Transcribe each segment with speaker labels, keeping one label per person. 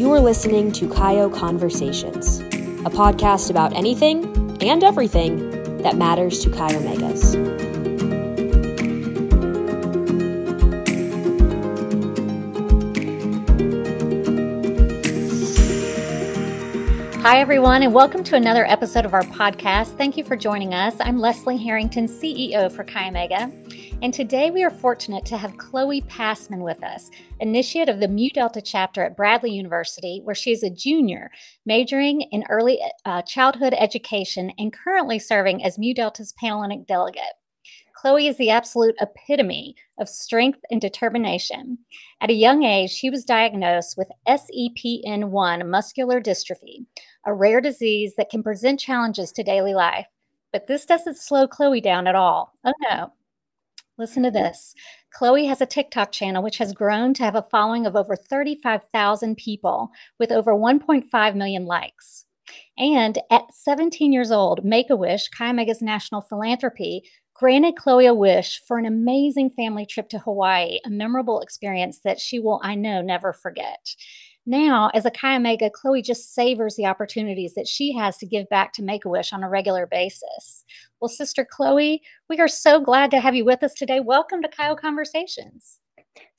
Speaker 1: You're listening to Kaio Conversations, a podcast about anything and everything that matters to Chi Omegas.
Speaker 2: Hi, everyone, and welcome to another episode of our podcast. Thank you for joining us. I'm Leslie Harrington, CEO for Chi Omega, and today we are fortunate to have Chloe Passman with us, initiate of the Mu Delta chapter at Bradley University, where she is a junior, majoring in early childhood education and currently serving as Mu Delta's Panhellenic delegate. Chloe is the absolute epitome of strength and determination. At a young age, she was diagnosed with SEPN1 muscular dystrophy, a rare disease that can present challenges to daily life. But this doesn't slow Chloe down at all. Oh no. Listen to this. Chloe has a TikTok channel which has grown to have a following of over 35,000 people with over 1.5 million likes. And at 17 years old, Make-A-Wish, Chi Omega's national philanthropy, granted Chloe a wish for an amazing family trip to Hawaii, a memorable experience that she will, I know, never forget. Now, as a Chi Omega, Chloe just savors the opportunities that she has to give back to Make-A-Wish on a regular basis. Well, Sister Chloe, we are so glad to have you with us today. Welcome to Kaio Conversations.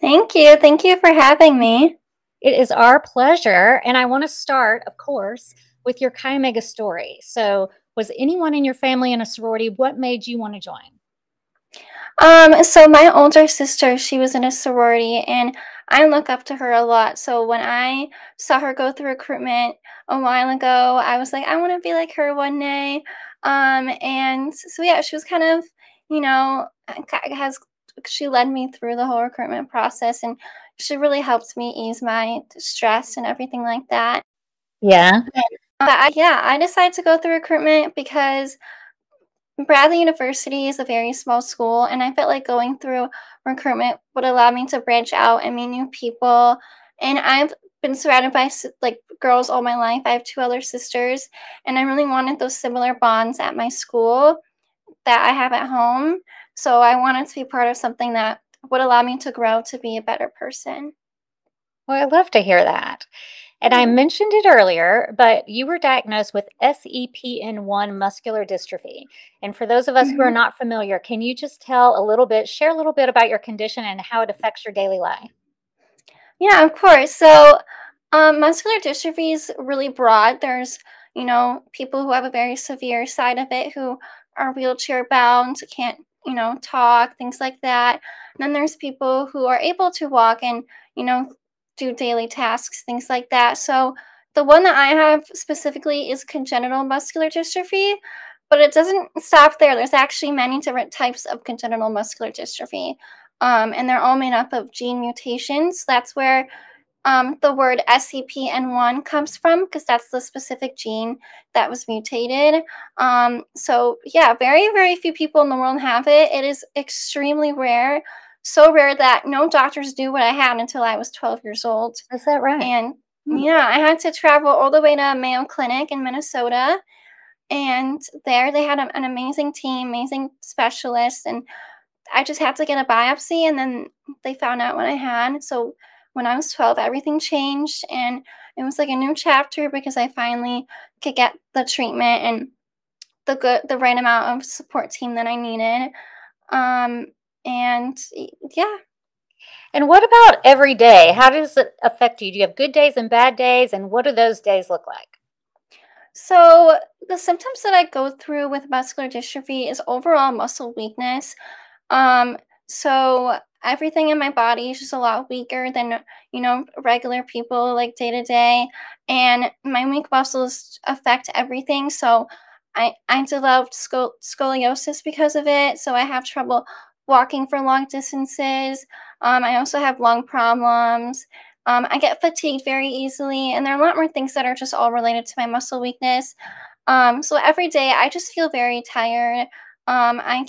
Speaker 3: Thank you. Thank you for having me.
Speaker 2: It is our pleasure. And I want to start, of course, with your Chi Omega story. So was anyone in your family in a sorority? What made you want to join?
Speaker 3: So my older sister, she was in a sorority, and I look up to her a lot. So when I saw her go through recruitment a while ago, I was like, I want to be like her one day. And so yeah, she was kind of, she led me through the whole recruitment process, and she really helped me ease my stress and everything like that.
Speaker 2: Yeah.
Speaker 3: I decided to go through recruitment because Bradley University is a very small school, and I felt like going through recruitment would allow me to branch out and meet new people. And I've been surrounded by girls all my life. I have two other sisters, and I really wanted those similar bonds at my school that I have at home. So I wanted to be part of something that would allow me to grow to be a better person.
Speaker 2: Well, I love to hear that. And I mentioned it earlier, but you were diagnosed with SEPN1 muscular dystrophy. And for those of us who are not familiar, can you just share a little bit about your condition and how it affects your daily life?
Speaker 3: Yeah, of course. So muscular dystrophy is really broad. There's, people who have a very severe side of it who are wheelchair bound, can't, talk, things like that. And then there's people who are able to walk and, do daily tasks, things like that. So the one that I have specifically is congenital muscular dystrophy, but it doesn't stop there. There's actually many different types of congenital muscular dystrophy, and they're all made up of gene mutations. That's where the word SEPN1 comes from, because that's the specific gene that was mutated. So yeah, very, very few people in the world have it. It is extremely rare. So rare that no doctors knew what I had until I was 12 years old.
Speaker 2: Is that right?
Speaker 3: And yeah, I had to travel all the way to Mayo Clinic in Minnesota. And there they had an amazing team, amazing specialists. And I just had to get a biopsy, and then they found out what I had. So when I was 12, everything changed, and it was like a new chapter because I finally could get the treatment and the right amount of support team that I needed. And yeah.
Speaker 2: And what about every day? How does it affect you? Do you have good days and bad days? And what do those days look like?
Speaker 3: So the symptoms that I go through with muscular dystrophy is overall muscle weakness. So everything in my body is just a lot weaker than, regular people, like day to day. And my weak muscles affect everything. So I developed scoliosis because of it. So I have trouble walking for long distances. I also have lung problems. I get fatigued very easily, and there are a lot more things that are just all related to my muscle weakness. So every day I just feel very tired. I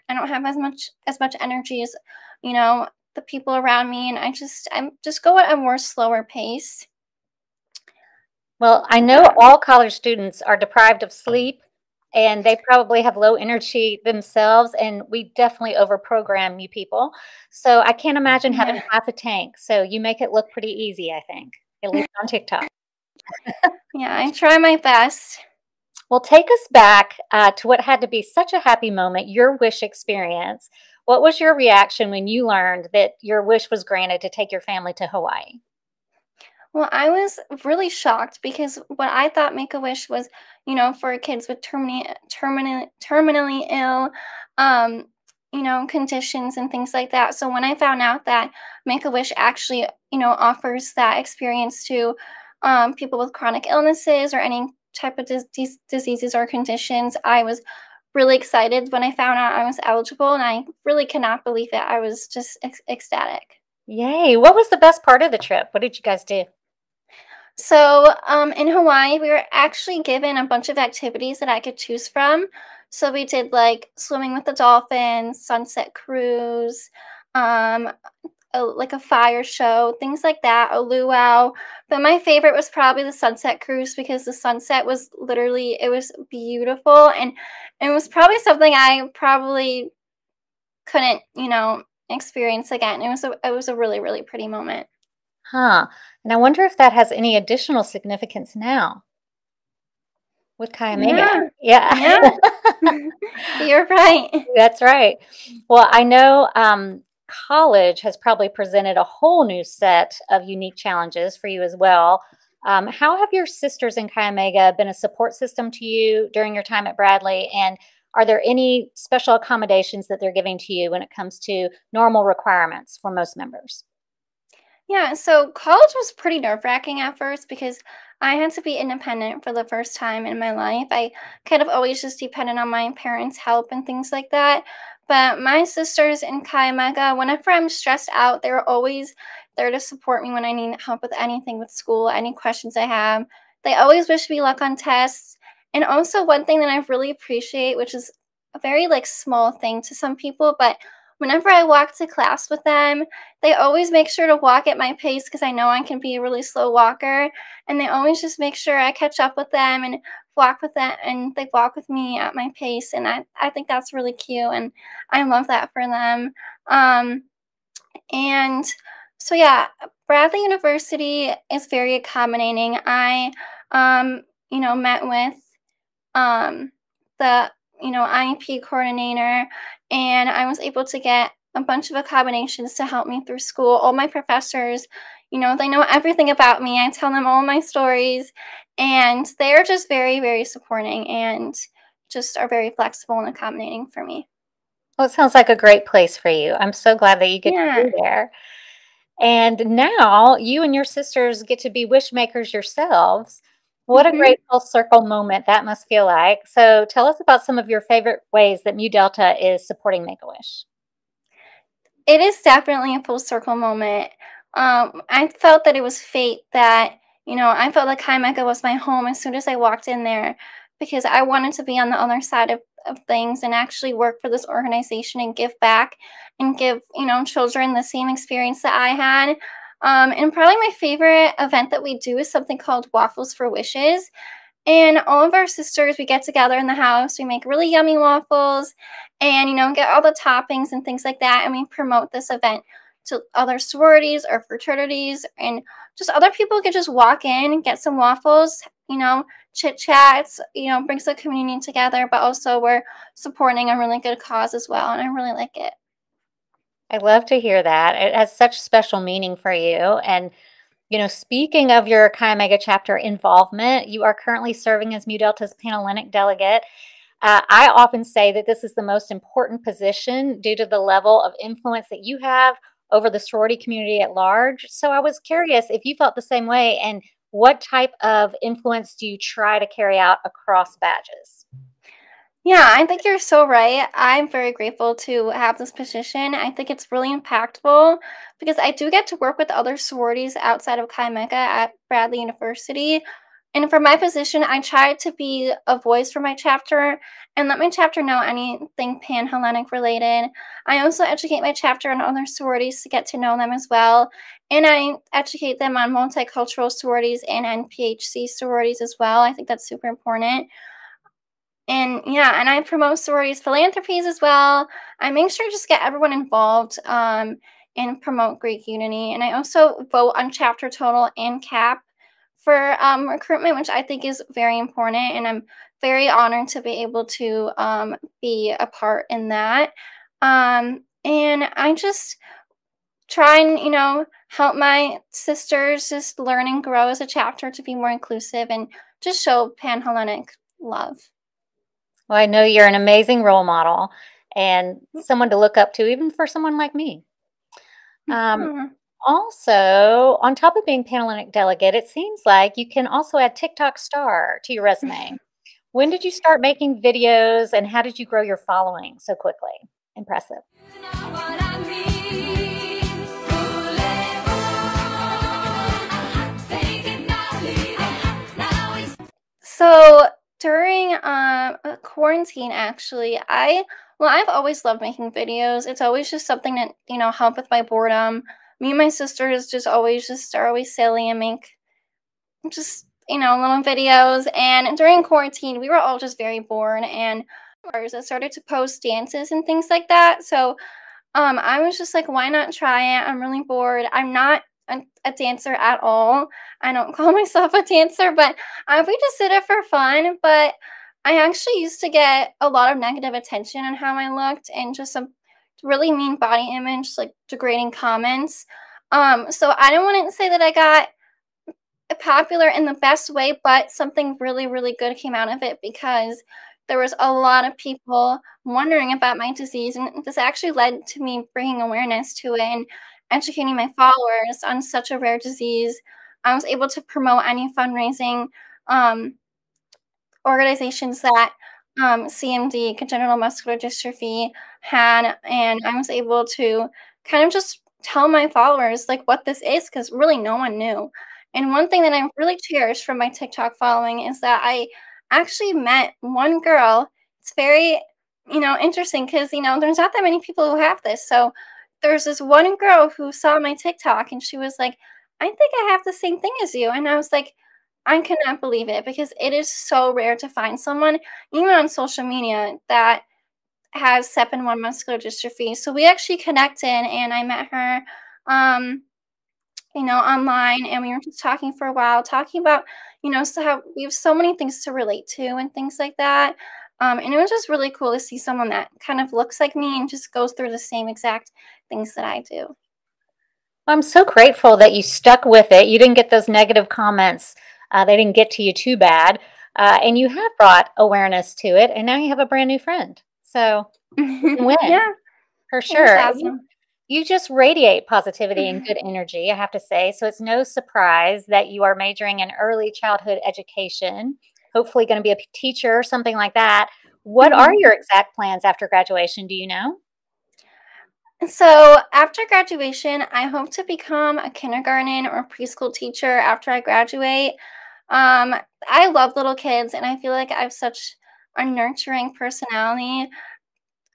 Speaker 3: don't have as much energy as, the people around me, and I'm just go at a more slower pace.
Speaker 2: Well, I know all college students are deprived of sleep, and they probably have low energy themselves, and we definitely overprogram you people. So I can't imagine having half a tank. So you make it look pretty easy, I think. at least on TikTok.
Speaker 3: Yeah, I try my best.
Speaker 2: Well, take us back to what had to be such a happy moment, your wish experience. What was your reaction when you learned that your wish was granted to take your family to Hawaii?
Speaker 3: Well, I was really shocked because what I thought Make-A-Wish was, for kids with terminally ill, um, conditions and things like that. So when I found out that Make-A-Wish actually, offers that experience to people with chronic illnesses or any type of diseases or conditions, I was really excited when I found out I was eligible, and I really cannot believe it. I was just ecstatic.
Speaker 2: Yay. What was the best part of the trip? What did you guys do?
Speaker 3: So, in Hawaii, we were actually given a bunch of activities that I could choose from. So we did like swimming with the dolphins, sunset cruise, um, like a fire show, things like that, a luau. But my favorite was probably the sunset cruise because the sunset was literally, it was beautiful, and it was probably something I probably couldn't, experience again. It was a really, really pretty moment.
Speaker 2: Huh. And I wonder if that has any additional significance now with Kaimega.
Speaker 3: Yeah.
Speaker 2: Yeah.
Speaker 3: Yeah. You're right.
Speaker 2: That's right. Well, I know college has probably presented a whole new set of unique challenges for you as well. How have your sisters in Chi Omega been a support system to you during your time at Bradley? And are there any special accommodations that they're giving to you when it comes to normal requirements for most members?
Speaker 3: Yeah, so college was pretty nerve-wracking at first because I had to be independent for the first time in my life. I kind of always just depended on my parents' help and things like that. But my sisters in Chi Omega, whenever I'm stressed out, they're always there to support me when I need help with anything with school, any questions I have. They always wish me luck on tests. And also one thing that I really appreciate, which is a very like small thing to some people, but whenever I walk to class with them, they always make sure to walk at my pace because I know I can be a really slow walker, and they always just make sure I catch up with them and walk with them, and they walk with me at my pace, and I think that's really cute, and I love that for them. Um, and so yeah, Bradley University is very accommodating. I met with um, the IEP coordinator, and I was able to get a bunch of accommodations to help me through school. All my professors, they know everything about me. I tell them all my stories, and they're just very, very supporting and just are very flexible and accommodating for me.
Speaker 2: Well, it sounds like a great place for you. I'm so glad that you get to
Speaker 3: Yeah.
Speaker 2: be there. And now you and your sisters get to be wish makers yourselves. What a
Speaker 3: hmm
Speaker 2: great full circle moment that must feel like. So tell us about some of your favorite ways that Mu Delta is supporting Make-A-Wish.
Speaker 3: It is definitely a full circle moment. I felt that it was fate that, I felt like High Mecca was my home as soon as I walked in there because I wanted to be on the other side of things and actually work for this organization and give back and give, children the same experience that I had. And probably my favorite event that we do is something called Waffles for Wishes. And all of our sisters, we get together in the house, we make really yummy waffles and, get all the toppings and things like that. And we promote this event to other sororities or fraternities. And just other people could just walk in and get some waffles, chit chats, brings the community together. But also, we're supporting a really good cause as well. And I really like it.
Speaker 2: I love to hear that. It has such special meaning for you. And speaking of your Chi Omega chapter involvement, you are currently serving as Mu Delta's Panhellenic delegate. I often say that this is the most important position due to the level of influence that you have over the sorority community at large. So I was curious if you felt the same way, and what type of influence do you try to carry out across badges?
Speaker 3: Yeah, I think you're so right. I'm very grateful to have this position. I think it's really impactful because I do get to work with other sororities outside of Chi Mecca at Bradley University. And for my position, I try to be a voice for my chapter and let my chapter know anything Pan-Hellenic related. I also educate my chapter on other sororities to get to know them as well. And I educate them on multicultural sororities and NPHC sororities as well. I think that's super important. And yeah, and I promote sororities philanthropies as well. I make sure to just get everyone involved. and promote Greek unity. And I also vote on chapter total and cap for recruitment, which I think is very important. And I'm very honored to be able to be a part in that. And I just try and, help my sisters just learn and grow as a chapter to be more inclusive and just show Pan-Hellenic love.
Speaker 2: Well, I know you're an amazing role model and someone to look up to, even for someone like me. Also, on top of being Pan-Hellenic delegate, it seems like you can also add TikTok star to your resume. When did you start making videos and how did you grow your following so quickly? Impressive.
Speaker 3: So during quarantine, actually, I've always loved making videos. It's always just something that help with my boredom. Me and my sisters are always silly and make just little videos. And during quarantine, we were all just very bored, and I started to post dances and things like that. So I was just like, why not try it? I'm really bored. I'm not a dancer at all. I don't call myself a dancer, but we just did it for fun. But I actually used to get a lot of negative attention on how I looked and just some really mean body image, like degrading comments. So I don't want to say that I got popular in the best way, but something really, really good came out of it because there was a lot of people wondering about my disease, and this actually led to me bringing awareness to it and educating my followers on such a rare disease. I was able to promote any fundraising organizations that CMD, congenital muscular dystrophy, had, and I was able to kind of just tell my followers like what this is because really no one knew. And one thing that I really cherish from my TikTok following is that I actually met one girl. It's very, interesting because, there's not that many people who have this. So there's this one girl who saw my TikTok and she was like, I think I have the same thing as you. And I was like, I cannot believe it because it is so rare to find someone, even on social media, that has SEP1 muscular dystrophy. So we actually connected and I met her, online, and we were just talking for a while, talking about, so how we have so many things to relate to and things like that. And it was just really cool to see someone that kind of looks like me and just goes through the same exact things that I do.
Speaker 2: I'm so grateful that you stuck with it. You didn't get those negative comments. They didn't get to you too bad. And you have brought awareness to it, and now you have a brand new friend. So win.
Speaker 3: Yeah,
Speaker 2: for sure.
Speaker 3: Awesome.
Speaker 2: You just radiate positivity and good energy, I have to say. So it's no surprise that you are majoring in early childhood education, hopefully going to be a teacher or something like that. What are your exact plans after graduation? Do you know?
Speaker 3: So after graduation, I hope to become a kindergarten or preschool teacher after I graduate. I love little kids, and I feel like I have such a nurturing personality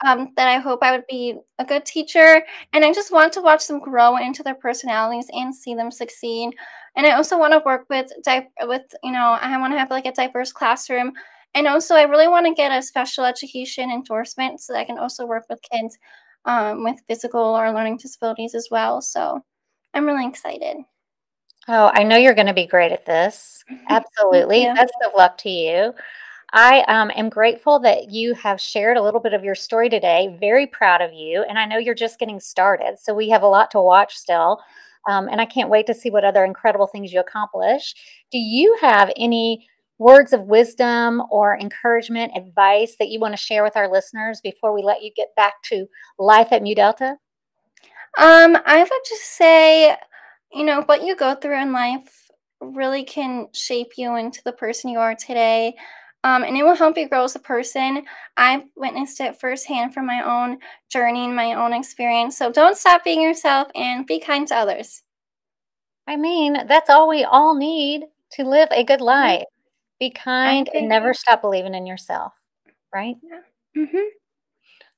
Speaker 3: that I hope I would be a good teacher. And I just want to watch them grow into their personalities and see them succeed. And I also want to work with, I want to have like a diverse classroom. And also, I really want to get a special education endorsement so that I can also work with kids with physical or learning disabilities as well. So I'm really excited.
Speaker 2: Oh, I know you're going to be great at this. Absolutely. Best of luck to you. I am grateful that you have shared a little bit of your story today. Very proud of you. And I know you're just getting started. So we have a lot to watch still. And I can't wait to see what other incredible things you accomplish. Do you have any words of wisdom or encouragement, advice that you want to share with our listeners before we let you get back to life at Mu Delta?
Speaker 3: I would just say, what you go through in life really can shape you into the person you are today. And it will help you grow as a person. I've witnessed it firsthand from my own journey and my own experience. So don't stop being yourself and be kind to others.
Speaker 2: I mean, that's all we all need to live a good life. Be kind and never stop believing in yourself, right?
Speaker 3: Yeah.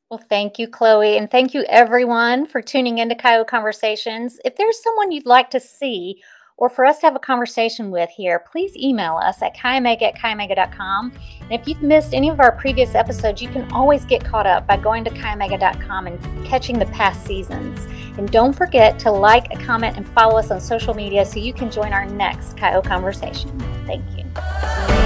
Speaker 2: Well, thank you, Chloe. And thank you, everyone, for tuning into Kaio Conversations. If there's someone you'd like to see or for us to have a conversation with here, please email us at chiomega@chiomega.com. And if you've missed any of our previous episodes, you can always get caught up by going to chiomega.com and catching the past seasons. And don't forget to like, comment, and follow us on social media so you can join our next Chio conversation. Thank you.